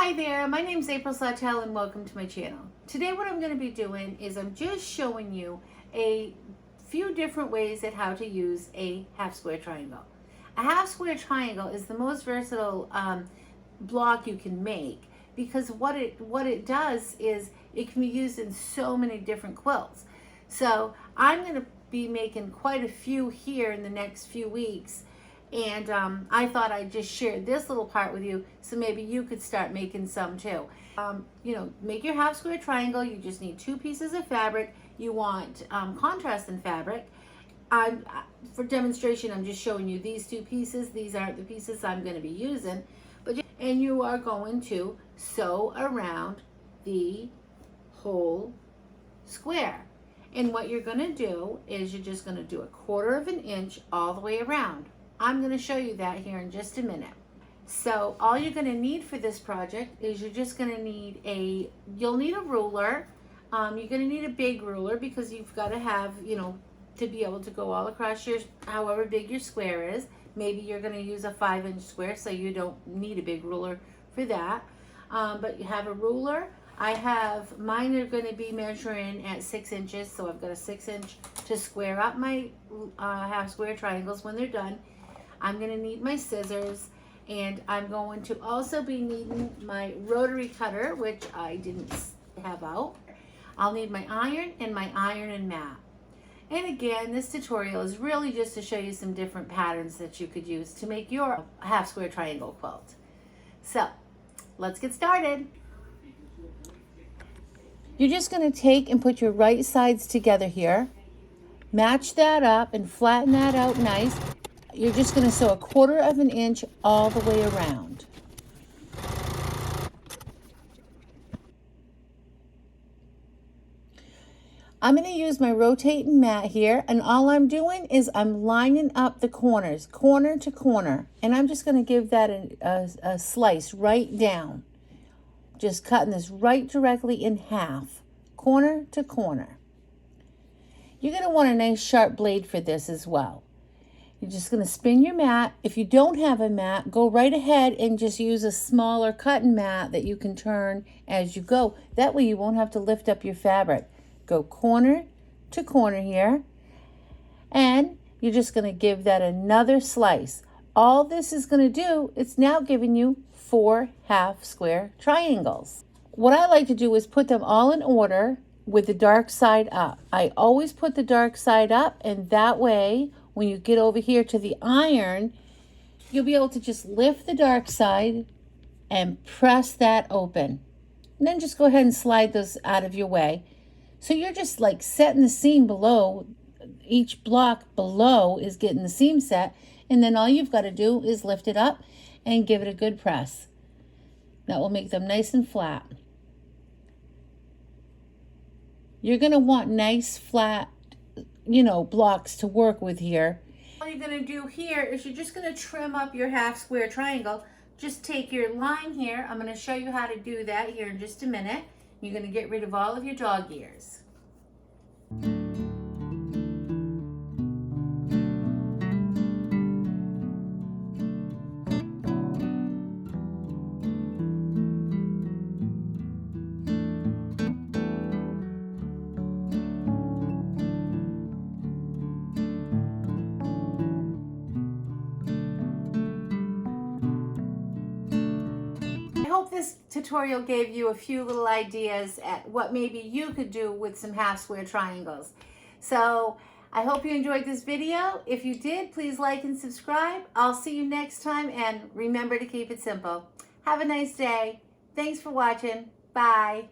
Hi there, my name is April Sawtelle and welcome to my channel. Today what I'm going to be doing is I'm just showing you a few different ways at how to use a half square triangle. A half square triangle is the most versatile block you can make because what it does is it can be used in so many different quilts. So I'm going to be making quite a few here in the next few weeks. And I thought I'd just share this little part with you so maybe you could start making some too. Make your half square triangle. You just need 2 pieces of fabric. You want contrast in fabric. For demonstration, I'm just showing you these 2 pieces. These aren't the pieces I'm going to be using. And you are going to sew around the whole square. And what you're going to do is you're just going to do 1/4 of an inch all the way around. I'm going to show you that here in just a minute. So all you're going to need for this project is you're just going to need you'll need a ruler. You're going to need a big ruler because you've got to have, to be able to go all across however big your square is. Maybe you're going to use a 5-inch square, so you don't need a big ruler for that. But you have a ruler. Mine are going to be measuring at 6 inches, so I've got a 6-inch to square up my half square triangles when they're done. I'm going to need my scissors, and I'm going to also be needing my rotary cutter, which I didn't have out. I'll need my iron and my iron and mat. And again, this tutorial is really just to show you some different patterns that you could use to make your half square triangle quilt. So let's get started. You're just going to take and put your right sides together here. Match that up and flatten that out nice. You're just going to sew 1/4 of an inch all the way around. I'm going to use my rotating mat here, and all I'm doing is I'm lining up the corners, corner to corner, and I'm just going to give that a slice right down. Just cutting this right directly in half, corner to corner. You're going to want a nice sharp blade for this as well. You're just going to spin your mat. If you don't have a mat, go right ahead and just use a smaller cutting mat that you can turn as you go. That way you won't have to lift up your fabric. Go corner to corner here, and you're just going to give that another slice. All this is going to do, it's now giving you 4 half square triangles. What I like to do is put them all in order with the dark side up. I always put the dark side up, and that way when you get over here to the iron, you'll be able to just lift the dark side and press that open. And then just go ahead and slide those out of your way. So you're just like setting the seam below. Each block below is getting the seam set. And then all you've got to do is lift it up and give it a good press. That will make them nice and flat. You're going to want nice flat blocks to work with here. All you're going to do here is you're just going to trim up your half square triangle. Just take your line here. I'm going to show you how to do that here in just a minute. You're going to get rid of all of your dog ears. I hope this tutorial gave you a few little ideas at what maybe you could do with some half square triangles. So I hope you enjoyed this video. If you did, please like and subscribe. I'll see you next time, and remember to keep it simple. Have a nice day. Thanks for watching. Bye.